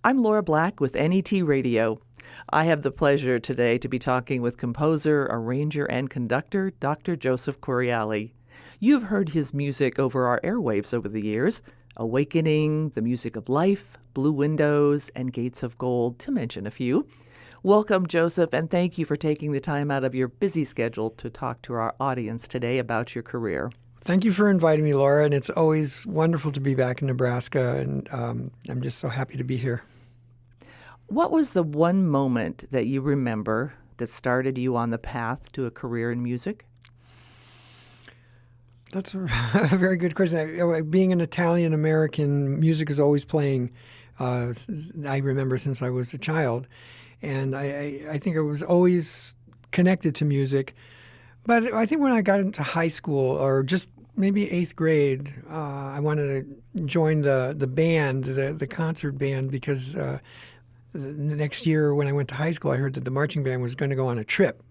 I'm Lora Black with NET Radio. I have the pleasure today to be talking with composer, arranger, and conductor Dr. Joseph Coriali. You've heard his music over our airwaves over the years: Awakening, The Music of Life, Blue Windows, and Gates of Gold, to mention a few. Welcome, Joseph, and thank you for taking the time out of your busy schedule to talk to our audience today about your career. Thank you for inviting me, Laura, and it's always wonderful to be back in Nebraska, and I'm just so happy to be here. What was the one moment that you remember that started you on the path to a career in music? That's a very good question. Being an Italian-American, music is always playing, I remember since I was a child, and I think I was always connected to music. But I think when I got into high school, or just maybe 8th grade, I wanted to join the band, the concert band, because the next year when I went to high school, I heard that the marching band was going to go on a trip.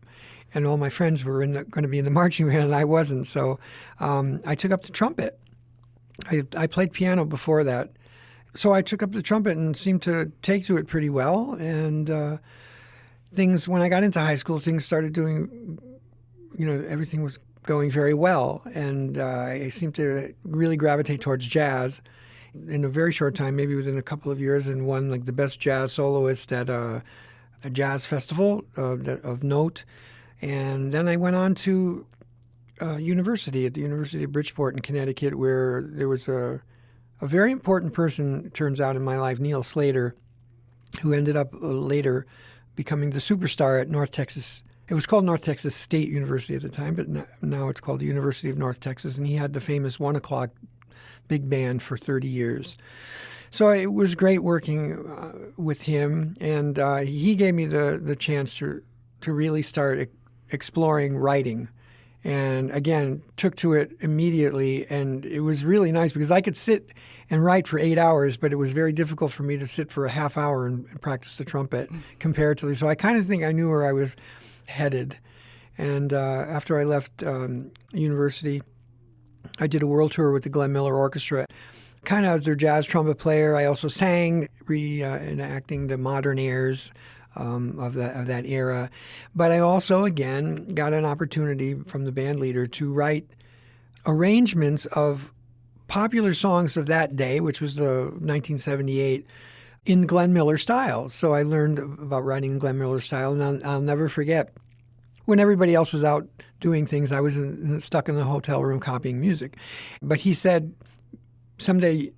And all my friends were going to be in the marching band, and I wasn't. So I took up the trumpet. I played piano before that. So I took up the trumpet and seemed to take to it pretty well. And when I got into high school, things started doing, everything was going very well. And I seemed to really gravitate towards jazz in a very short time, maybe within a couple of years, and won like the best jazz soloist at a jazz festival of note. And then I went on to university at the University of Bridgeport in Connecticut, where there was a very important person, turns out, in my life, Neil Slater, who ended up later becoming the superstar at North Texas. It was called North Texas State University at the time, but now it's called the University of North Texas. And he had the famous 1 o'clock big band for 30 years. So it was great working with him, and he gave me the chance to really start exploring writing. And again, took to it immediately, and it was really nice because I could sit and write for 8 hours, but it was very difficult for me to sit for a half hour and practice the trumpet comparatively. So I kind of think I knew where I was headed. And after I left university, I did a world tour with the Glenn Miller Orchestra, kind of as their jazz trumpet player. I also sang, reenacting the modern airs of that era. But I also, again, got an opportunity from the band leader to write arrangements of popular songs of that day, which was the 1978, in Glenn Miller style. So I learned about writing in Glenn Miller style, and I'll never forget, when everybody else was out doing things, I was stuck in the hotel room copying music. But he said, someday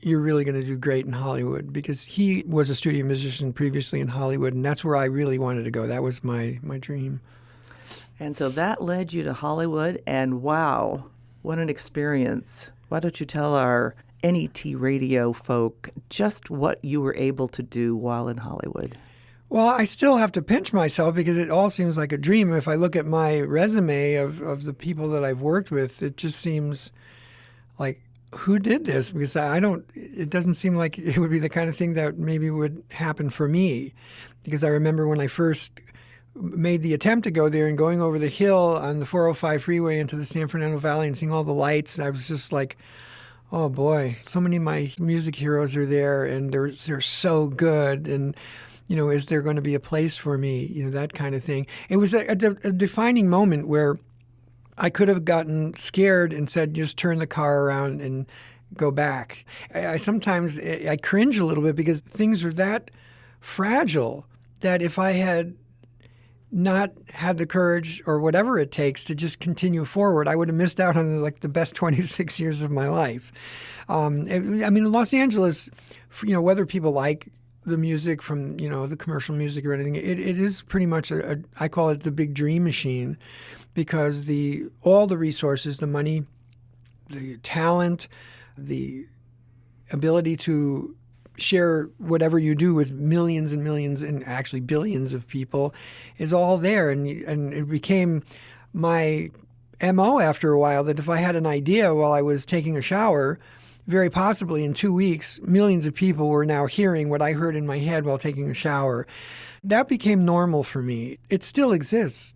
you're really going to do great in Hollywood, because he was a studio musician previously in Hollywood, and that's where I really wanted to go. That was my dream. And so that led you to Hollywood, and wow, what an experience. Why don't you tell our NET radio folk just what you were able to do while in Hollywood? Well, I still have to pinch myself because it all seems like a dream. If I look at my resume of the people that I've worked with, it just seems like, who did this? Because it doesn't seem like it would be the kind of thing that maybe would happen for me. Because I remember when I first made the attempt to go there and going over the hill on the 405 freeway into the San Fernando Valley and seeing all the lights, I was just like, oh boy, so many of my music heroes are there, and they're so good. And is there going to be a place for me? That kind of thing. It was a defining moment where I could have gotten scared and said, just turn the car around and go back. I sometimes cringe a little bit because things are that fragile that if I had not had the courage or whatever it takes to just continue forward, I would have missed out on the best 26 years of my life. Los Angeles, whether people like the music from, the commercial music or anything, it is pretty much I call it the big dream machine, because all the resources, the money, the talent, the ability to share whatever you do with millions and millions and actually billions of people is all there. And it became my MO after a while that if I had an idea while I was taking a shower, very possibly in 2 weeks, millions of people were now hearing what I heard in my head while taking a shower. That became normal for me. It still exists,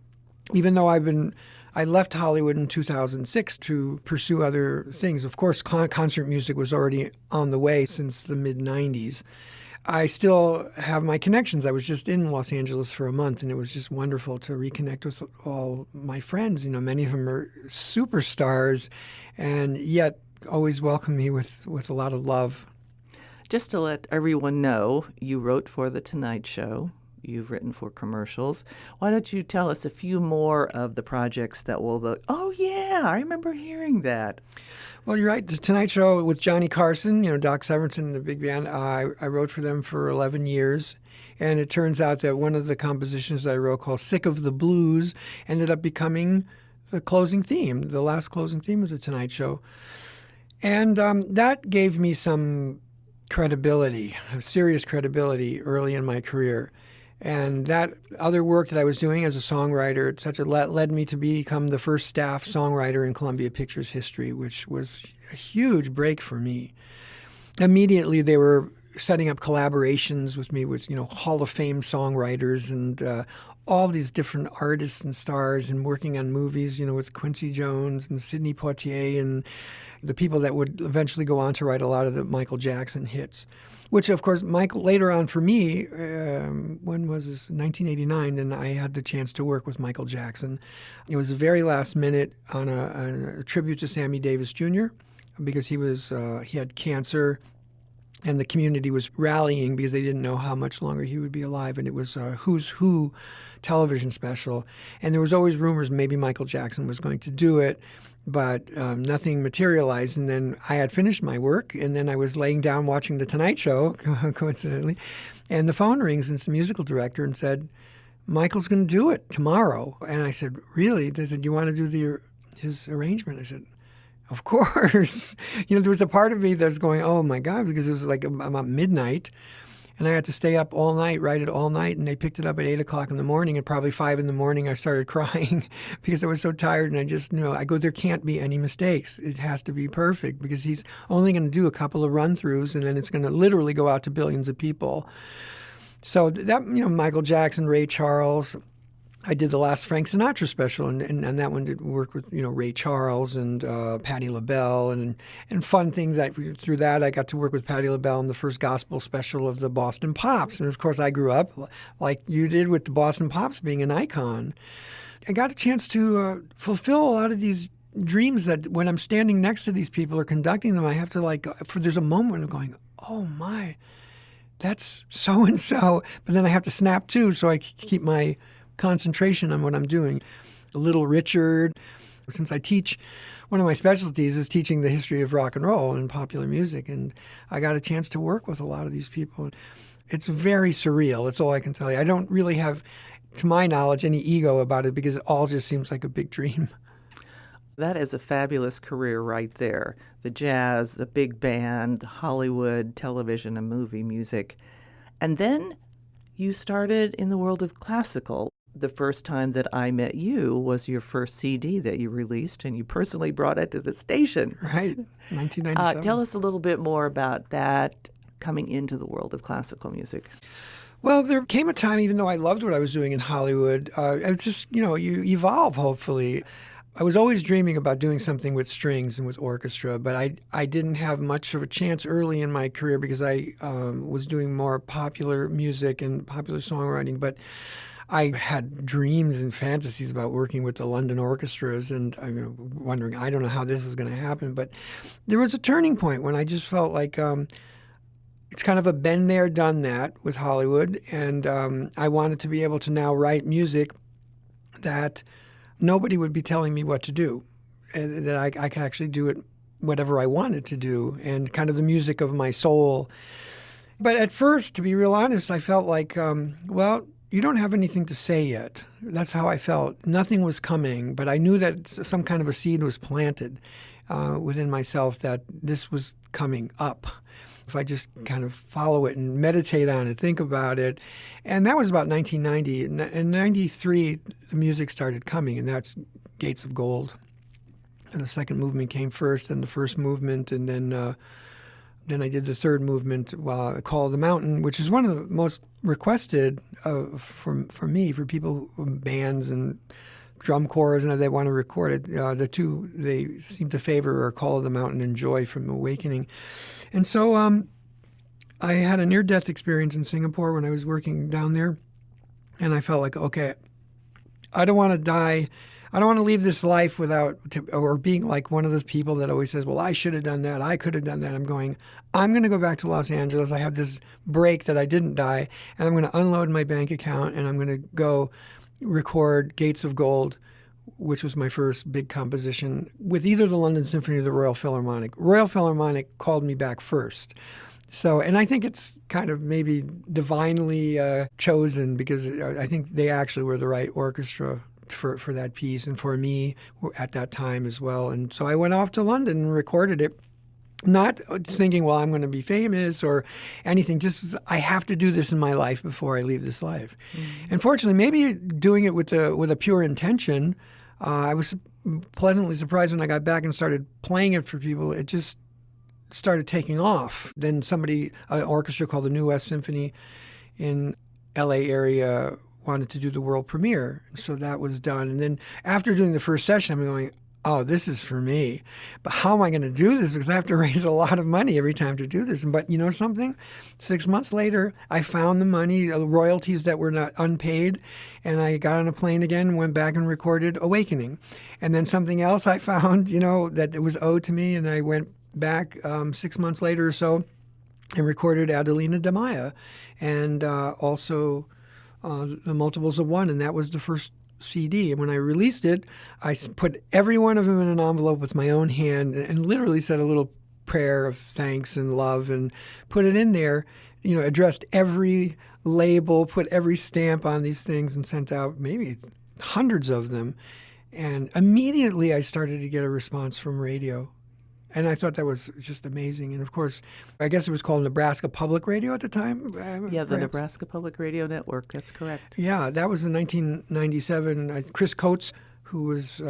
even though I left Hollywood in 2006 to pursue other things. Of course, concert music was already on the way since the mid-'90s. I still have my connections. I was just in Los Angeles for a month, and it was just wonderful to reconnect with all my friends. Many of them are superstars, and yet always welcome me with a lot of love. Just to let everyone know, you wrote for The Tonight Show. You've written for commercials. Why don't you tell us a few more of the projects that will oh, yeah, I remember hearing that. Well, you're right. The Tonight Show with Johnny Carson, Doc Severinsen and the big band, I wrote for them for 11 years. And it turns out that one of the compositions that I wrote called Sick of the Blues ended up becoming the closing theme, the last closing theme of The Tonight Show. And that gave me some credibility, serious credibility early in my career. And that other work that I was doing as a songwriter, led me to become the first staff songwriter in Columbia Pictures history, which was a huge break for me. Immediately, they were setting up collaborations with me with, Hall of Fame songwriters and all these different artists and stars, and working on movies, with Quincy Jones and Sidney Poitier and the people that would eventually go on to write a lot of the Michael Jackson hits. Which, of course, Michael, later on for me, when was this? 1989, then I had the chance to work with Michael Jackson. It was the very last minute on a tribute to Sammy Davis Jr. because he had cancer, and the community was rallying because they didn't know how much longer he would be alive. And it was a Who's Who television special. And there was always rumors maybe Michael Jackson was going to do it, but nothing materialized. And then I had finished my work, and then I was laying down watching The Tonight Show, coincidentally, and the phone rings, and it's the musical director, and said, Michael's going to do it tomorrow. And I said, really? They said, you want to do his arrangement? I said, of course. There was a part of me that was going, oh, my God, because it was like about midnight, and I had to stay up all night, write it all night, and they picked it up at 8 o'clock in the morning, and probably 5 in the morning I started crying because I was so tired, and I just knew, there can't be any mistakes. It has to be perfect because he's only going to do a couple of run-throughs, and then it's going to literally go out to billions of people. So that, Michael Jackson, Ray Charles. I did the last Frank Sinatra special, and that one did work with, Ray Charles and Patti LaBelle and fun things. Through that, I got to work with Patti LaBelle in the first gospel special of the Boston Pops. And, of course, I grew up like you did with the Boston Pops being an icon. I got a chance to fulfill a lot of these dreams that when I'm standing next to these people or conducting them, I have to there's a moment of going, oh, my, that's so-and-so. But then I have to snap, too, so I keep my concentration on what I'm doing. Little Richard, since I teach, one of my specialties is teaching the history of rock and roll and popular music, and I got a chance to work with a lot of these people. It's very surreal. That's all I can tell you. I don't really have, to my knowledge, any ego about it because it all just seems like a big dream. That is a fabulous career right there. The jazz, the big band, Hollywood, television, and movie music. And then you started in the world of classical. The first time that I met you was your first CD that you released, and you personally brought it to the station. Right, 1997. Tell us a little bit more about that, coming into the world of classical music. Well, there came a time, even though I loved what I was doing in Hollywood, it's just, you evolve, hopefully. I was always dreaming about doing something with strings and with orchestra, but I didn't have much of a chance early in my career because I was doing more popular music and popular songwriting. But I had dreams and fantasies about working with the London orchestras, and I'm wondering, I don't know how this is going to happen. But there was a turning point when I just felt like it's kind of a been there, done that with Hollywood, and I wanted to be able to now write music that nobody would be telling me what to do, and that I could actually do it whatever I wanted to do, and kind of the music of my soul. But at first, to be real honest, I felt like, well, you don't have anything to say yet. That's how I felt. Nothing was coming, but I knew that some kind of a seed was planted within myself that this was coming up. If I just kind of follow it and meditate on it, think about it. And that was about 1990. In 93, the music started coming, and that's Gates of Gold. And the second movement came first, and the first movement, and then I did the third movement, Call of the Mountain, which is one of the most requested for me, for people, bands and drum corps, and they want to record it. The two they seem to favor are Call of the Mountain and Joy from Awakening. And so I had a near-death experience in Singapore when I was working down there, and I felt like, okay, I don't want to die. I don't want to leave this life or being like one of those people that always says, well, I should have done that. I could have done that. I'm going to go back to Los Angeles. I have this break that I didn't die, and I'm going to unload my bank account, and I'm going to go record Gates of Gold, which was my first big composition with either the London Symphony or the Royal Philharmonic. Royal Philharmonic called me back first. So, and I think it's kind of maybe divinely chosen, because I think they actually were the right orchestra for that piece and for me at that time as well. And so I went off to London and recorded it, not thinking, well, I'm going to be famous or anything, just I have to do this in my life before I leave this life. Mm-hmm. And fortunately, maybe doing it with a pure intention, I was pleasantly surprised when I got back and started playing it for people. It just started taking off. Then an orchestra called the New West Symphony in LA area wanted to do the world premiere. So that was done. And then after doing the first session, I'm going, oh, this is for me. But how am I going to do this? Because I have to raise a lot of money every time to do this. But you know something? 6 months later, I found the money, royalties that were not unpaid, and I got on a plane again, went back and recorded Awakening. And then something else I found, that it was owed to me, and I went back 6 months later or so and recorded Adelina de Maya, and also the Multiples of One, and that was the first CD. And when I released it, I put every one of them in an envelope with my own hand and literally said a little prayer of thanks and love and put it in there, addressed every label, put every stamp on these things, and sent out maybe hundreds of them. And immediately I started to get a response from radio. And I thought that was just amazing. And of course, I guess it was called Nebraska Public Radio at the time. Yeah, the Nebraska Public Radio Network. That's correct. Yeah, that was in 1997. Chris Coates, who was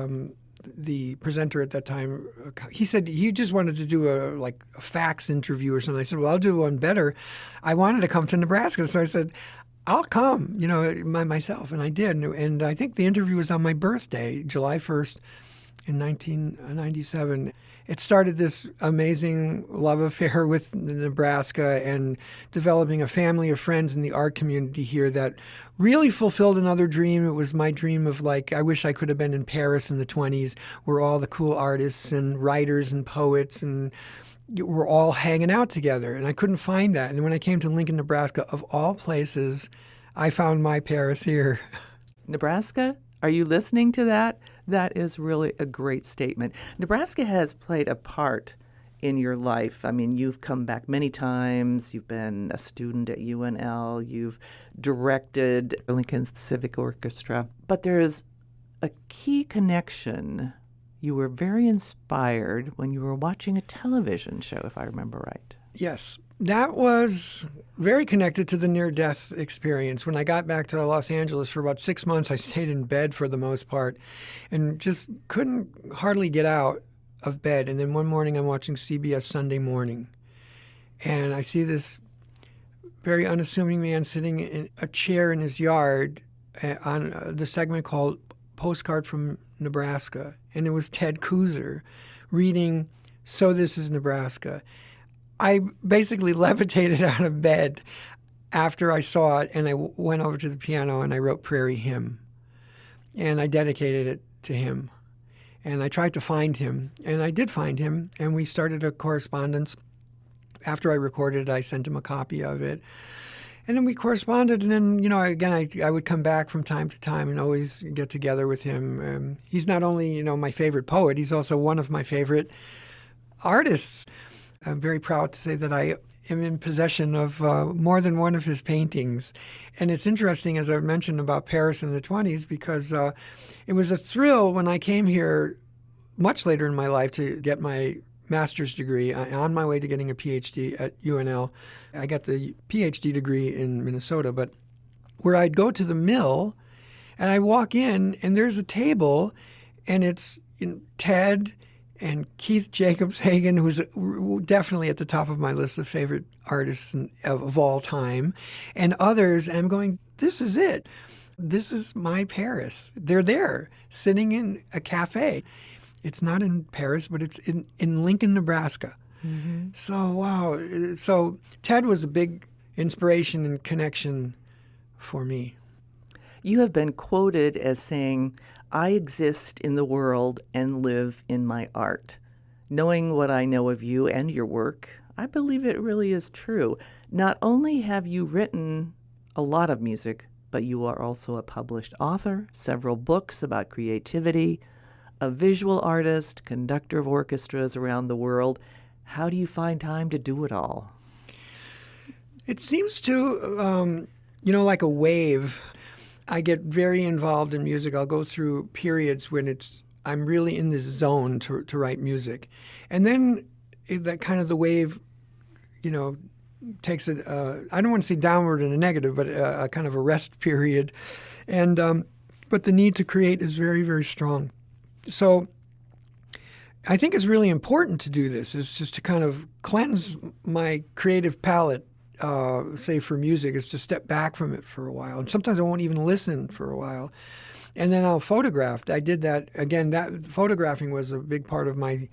the presenter at that time, he said he just wanted to do a fax interview or something. I said, well, I'll do one better. I wanted to come to Nebraska, so I said, I'll come, myself. And I did. And I think the interview was on my birthday, July 1st in 1997. It started this amazing love affair with Nebraska and developing a family of friends in the art community here that really fulfilled another dream. It was my dream of I wish I could have been in Paris in the 1920s, where all the cool artists and writers and poets and were all hanging out together. And I couldn't find that. And when I came to Lincoln, Nebraska, of all places, I found my Paris here. Nebraska? Are you listening to that? That is really a great statement. Nebraska has played a part in your life. I mean, you've come back many times. You've been a student at UNL. You've directed Lincoln Civic Orchestra. But there is a key connection. You were very inspired when you were watching a television show, if I remember right. Yes. That was very connected to the near-death experience. When I got back to Los Angeles for about 6 months, I stayed in bed for the most part and just couldn't hardly get out of bed. And then one morning I'm watching CBS Sunday Morning, and I see this very unassuming man sitting in a chair in his yard on the segment called Postcard from Nebraska. And it was Ted Kooser reading So This Is Nebraska. I basically levitated out of bed after I saw it, and I went over to the piano and I wrote Prairie Hymn. And I dedicated it to him. And I tried to find him, and I did find him, and we started a correspondence. After I recorded it, I sent him a copy of it. And then we corresponded, and then, again, I would come back from time to time and always get together with him. He's not only, my favorite poet, he's also one of my favorite artists. I'm very proud to say that I am in possession of more than one of his paintings. And it's interesting, as I mentioned about Paris in the 1920s, because it was a thrill when I came here much later in my life to get my master's degree. On my way to getting a PhD at UNL. I got the PhD degree in Minnesota, but where I'd go to the mill and I walk in and there's a table and it's Ted and Keith Jacobs Hagan, who's definitely at the top of my list of favorite artists of all time, and others. And I'm going, this is it. This is my Paris. They're there, sitting in a cafe. It's not in Paris, but it's in Lincoln, Nebraska. So, wow. So, Ted was a big inspiration and connection for me. You have been quoted as saying, I exist in the world and live in my art. Knowing what I know of you and your work, I believe it really is true. Not only have you written a lot of music, but you are also a published author, several books about creativity, a visual artist, conductor of orchestras around the world. How do you find time to do it all? It seems to, like a wave. I get very involved in music. I'll go through periods when I'm really in this zone to write music. And then that kind of the wave, takes it, I don't want to say downward in a negative, but a kind of a rest period. And but the need to create is very, very strong. So I think it's really important to do this, is just to kind of cleanse my creative palette, say for music, is to step back from it for a while. And sometimes I won't even listen for a while. And then I'll photograph. I did that, again, that photographing was a big part of my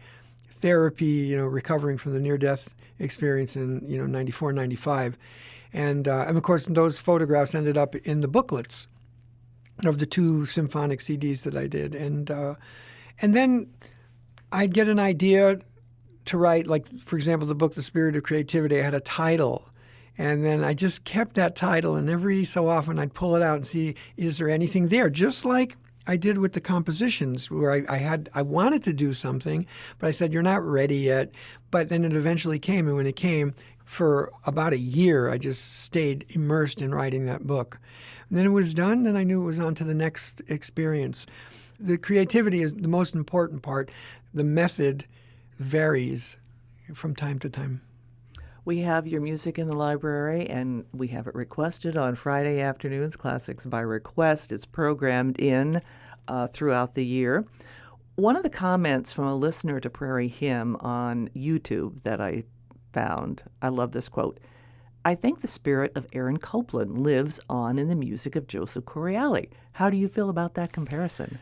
therapy, recovering from the near-death experience in, 94, 95. And of course, those photographs ended up in the booklets of the 2 symphonic CDs that I did. And then I'd get an idea to write, like, for example, the book, The Spirit of Creativity, I had a title. And then I just kept that title, and every so often I'd pull it out and see, is there anything there? Just like I did with the compositions, where I wanted to do something, but I said, you're not ready yet. But then it eventually came, and when it came, for about a year, I just stayed immersed in writing that book. And then it was done, then I knew it was on to the next experience. The creativity is the most important part. The method varies from time to time. We have your music in the library, and we have it requested on Friday afternoons, Classics by Request. It's programmed in throughout the year. One of the comments from a listener to Prairie Hymn on YouTube that I found, I love this quote, I think the spirit of Aaron Copland lives on in the music of Joseph Correale. How do you feel about that comparison?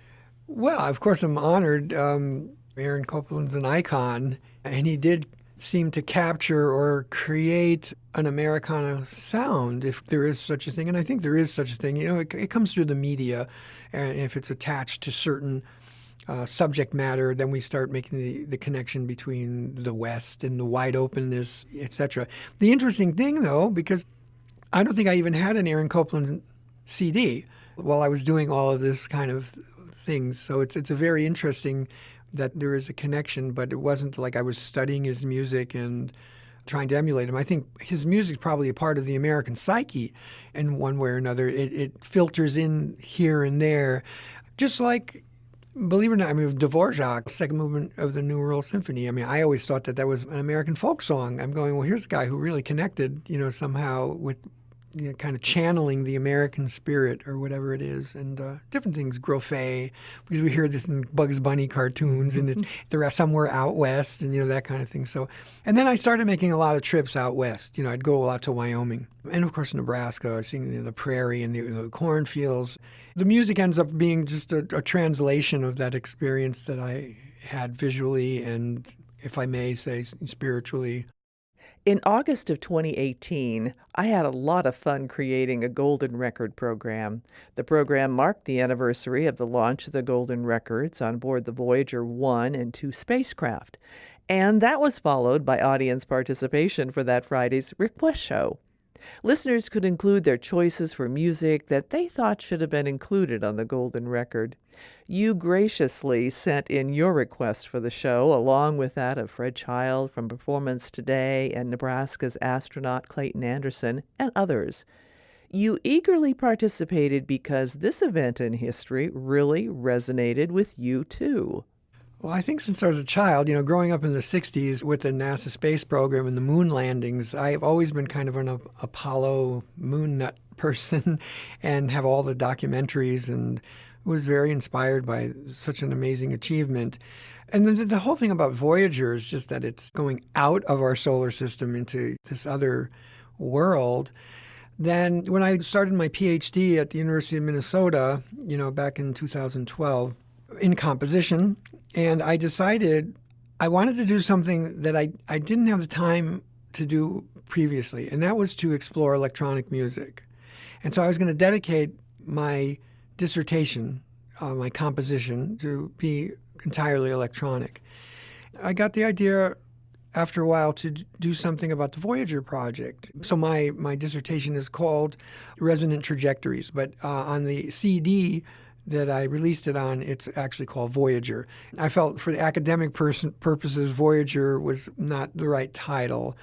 Well, of course, I'm honored. Aaron Copland's an icon, and he did seem to capture or create an Americana sound, if there is such a thing. And I think there is such a thing. It comes through the media, and if it's attached to certain subject matter, then we start making the connection between the West and the wide openness, etc. The interesting thing, though, because I don't think I even had an Aaron Copland CD while I was doing all of this kind of things. So it's a very interesting that there is a connection, but it wasn't like I was studying his music and trying to emulate him. I think his music is probably a part of the American psyche in one way or another. It filters in here and there, just like, believe it or not, Dvorak's second movement of the New World Symphony. I always thought that was an American folk song. I'm going, well, here's a guy who really connected, somehow with kind of channeling the American spirit or whatever it is, and different things, Grofé, because we hear this in Bugs Bunny cartoons, and they're somewhere out west, and that kind of thing. So, and then I started making a lot of trips out west. I'd go a lot to Wyoming, and of course Nebraska, seeing the prairie and the cornfields. The music ends up being just a translation of that experience that I had visually and, if I may say, spiritually. In August of 2018, I had a lot of fun creating a Golden Record program. The program marked the anniversary of the launch of the Golden Records on board the Voyager 1 and 2 spacecraft. And that was followed by audience participation for that Friday's request show. Listeners could include their choices for music that they thought should have been included on the Golden Record. You graciously sent in your request for the show, along with that of Fred Child from Performance Today and Nebraska's astronaut Clayton Anderson, and others. You eagerly participated because this event in history really resonated with you, too. Well, I think since I was a child, growing up in the 60s with the NASA space program and the moon landings, I've always been kind of an Apollo moon nut person and have all the documentaries, and was very inspired by such an amazing achievement. And then the whole thing about Voyager is just that it's going out of our solar system into this other world. Then when I started my PhD at the University of Minnesota, back in 2012, in composition, and I decided I wanted to do something that I didn't have the time to do previously, and that was to explore electronic music. And so I was going to dedicate my dissertation, my composition, to be entirely electronic. I got the idea after a while to do something about the Voyager project. So my dissertation is called Resonant Trajectories, but on the CD that I released it on, it's actually called Voyager. I felt for the academic purposes, Voyager was not the right title,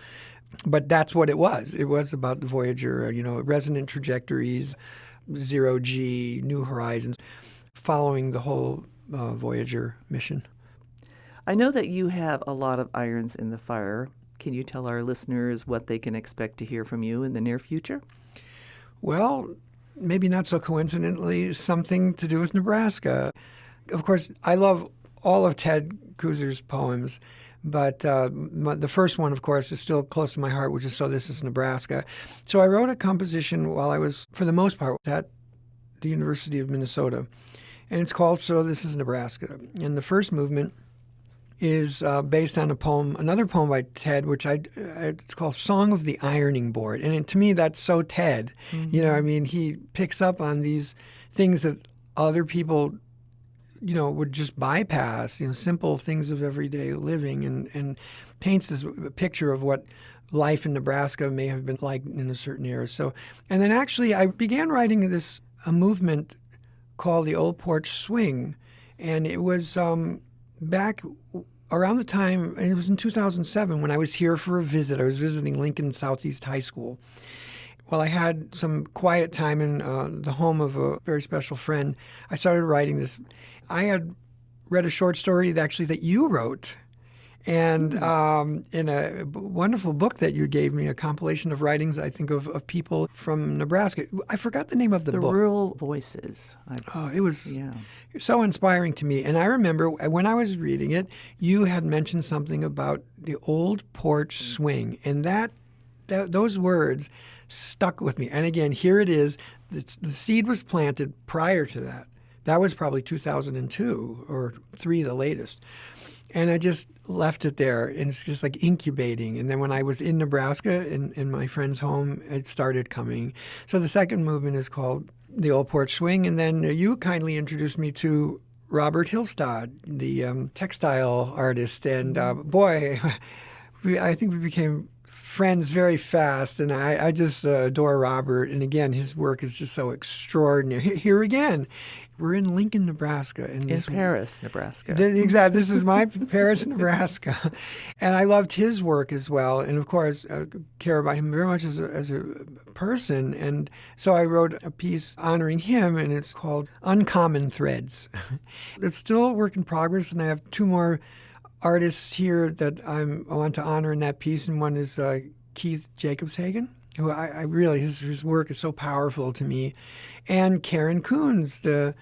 but that's what it was. It was about the Voyager, resonant trajectories, zero G, New Horizons, following the whole Voyager mission. I know that you have a lot of irons in the fire. Can you tell our listeners what they can expect to hear from you in the near future? Well, maybe not so coincidentally, something to do with Nebraska. Of course, I love all of Ted Kooser's poems, but the first one, of course, is still close to my heart, which is So This Is Nebraska. So I wrote a composition while I was, for the most part, at the University of Minnesota, and it's called So This Is Nebraska. And the first movement is based on another poem by Ted, which it's called Song of the Ironing Board. And to me, that's so Ted. Mm-hmm. He picks up on these things that other people, would just bypass, simple things of everyday living, and paints this picture of what life in Nebraska may have been like in a certain era. So, and then actually I began writing a movement called the Old Porch Swing. And it was back around the time, it was in 2007 when I was here for a visit. I was visiting Lincoln Southeast High School. Well, I had some quiet time in the home of a very special friend. I started writing this. I had read a short story that you wrote, and in a wonderful book that you gave me, a compilation of writings, I think, of people from Nebraska. I forgot the name of the book. The Rural Voices. It was so inspiring to me. And I remember when I was reading it, you had mentioned something about the Old Porch Swing, and those words stuck with me. And again, here it is. The seed was planted prior to that. That was probably 2002 or 2003, the latest. And I just left it there, and it's just like incubating. And then when I was in Nebraska, in my friend's home, it started coming. So the second movement is called the Old Porch Swing. And then you kindly introduced me to Robert Hillstad, the textile artist. And boy, I think we became friends very fast. And I just adore Robert. And again, his work is just so extraordinary. Here again, we're in Lincoln, Nebraska. In Paris, Nebraska. Exactly. This is my Paris, Nebraska. And I loved his work as well. And of course, I care about him very much as a person. And so I wrote a piece honoring him, and it's called Uncommon Threads. It's still a work in progress, and I have two more artists here that I want to honor in that piece. And one is Keith Jacobshagen, who I really, his work is so powerful to me. And Karen Coons, the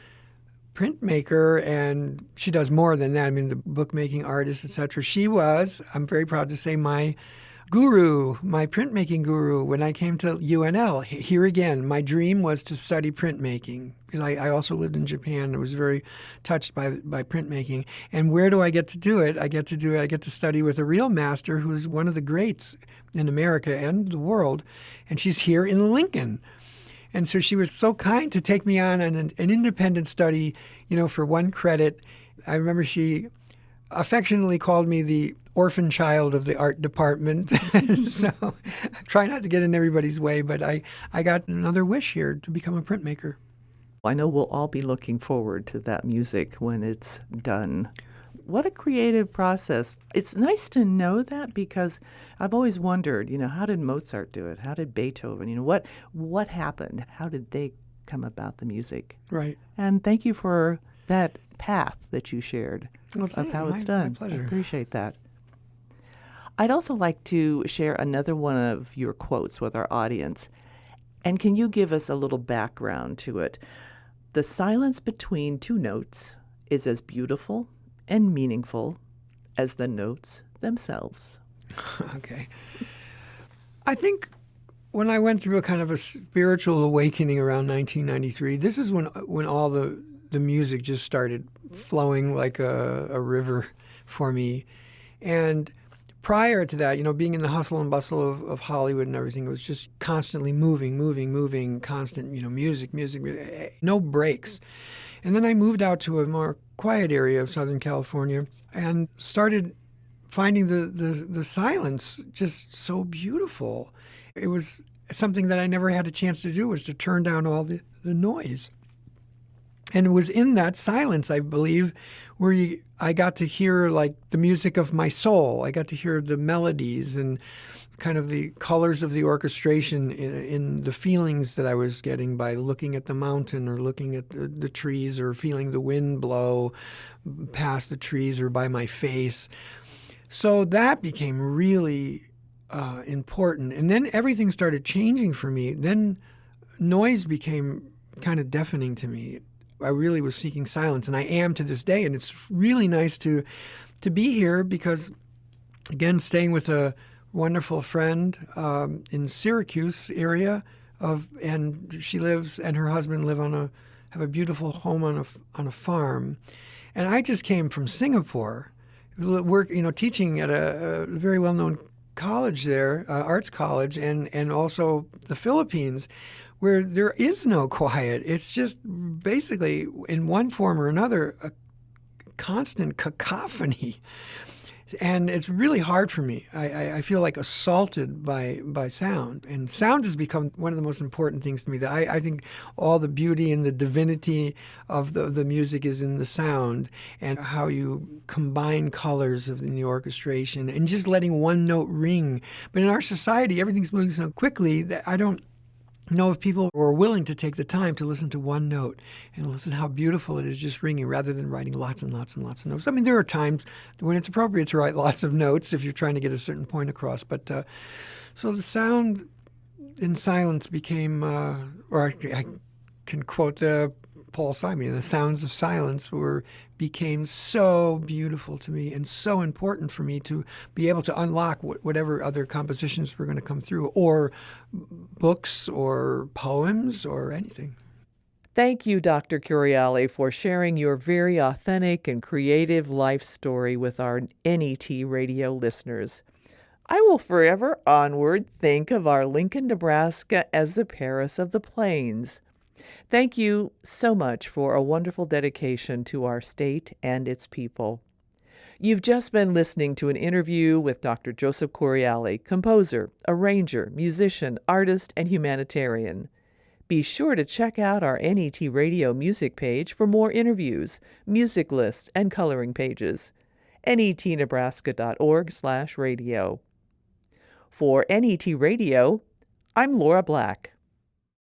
printmaker, and she does more than that. I mean, the bookmaking artist, etc. She was, I'm very proud to say, my guru, my printmaking guru when I came to UNL. Here again, my dream was to study printmaking because I also lived in Japan. I was very touched by printmaking. And where do I get to do it? I get to study with a real master who's one of the greats in America and the world. And she's here in Lincoln. And so she was so kind to take me on an independent study, for one credit. I remember she affectionately called me the orphan child of the art department. So I try not to get in everybody's way, but I got another wish here to become a printmaker. I know we'll all be looking forward to that music when it's done. What a creative process. It's nice to know that because I've always wondered, how did Mozart do it? How did Beethoven? What happened? How did they come about the music? Right. And thank you for that path that you shared of how it's done. My pleasure. I appreciate that. I'd also like to share another one of your quotes with our audience. And can you give us a little background to it? The silence between two notes is as beautiful and meaningful as the notes themselves. Okay. I think when I went through a kind of a spiritual awakening around 1993, this is when all the music just started flowing like a river for me. And prior to that, being in the hustle and bustle of Hollywood and everything, it was just constantly moving, constant, music, no breaks. And then I moved out to a more quiet area of Southern California and started finding the silence just so beautiful. It was something that I never had a chance to do, was to turn down all the noise. And it was in that silence, I believe, where I got to hear like the music of my soul. I got to hear the melodies and kind of the colors of the orchestration in the feelings that I was getting by looking at the mountain or looking at the trees or feeling the wind blow past the trees or by my face. So that became really important. And then everything started changing for me. Then noise became kind of deafening to me. I really was seeking silence, and I am to this day. And it's really nice to be here because, again, staying with a wonderful friend in Syracuse area, and she lives and her husband have a beautiful home on a farm, and I just came from Singapore, teaching at a very well-known college there, arts college, and also the Philippines, where there is no quiet. It's just basically, in one form or another, a constant cacophony. And it's really hard for me. I feel like assaulted by sound. And sound has become one of the most important things to me. That I think all the beauty and the divinity of the music is in the sound and how you combine colors in the orchestration and just letting one note ring. But in our society, everything's moving so quickly that I don't know if people were willing to take the time to listen to one note and listen how beautiful it is just ringing rather than writing lots and lots and lots of notes. I mean, there are times when it's appropriate to write lots of notes if you're trying to get a certain point across. But so the sound in silence became, or I can quote Paul Simon, the sounds of silence became so beautiful to me and so important for me to be able to unlock whatever other compositions were going to come through, or books or poems or anything. Thank you, Dr. Curiale, for sharing your very authentic and creative life story with our NET radio listeners. I will forever onward think of our Lincoln, Nebraska as the Paris of the Plains. Thank you so much for a wonderful dedication to our state and its people. You've just been listening to an interview with Dr. Joseph Curiale, composer, arranger, musician, artist, and humanitarian. Be sure to check out our NET Radio music page for more interviews, music lists, and coloring pages. netnebraska.org/radio. For NET Radio, I'm Lora Black.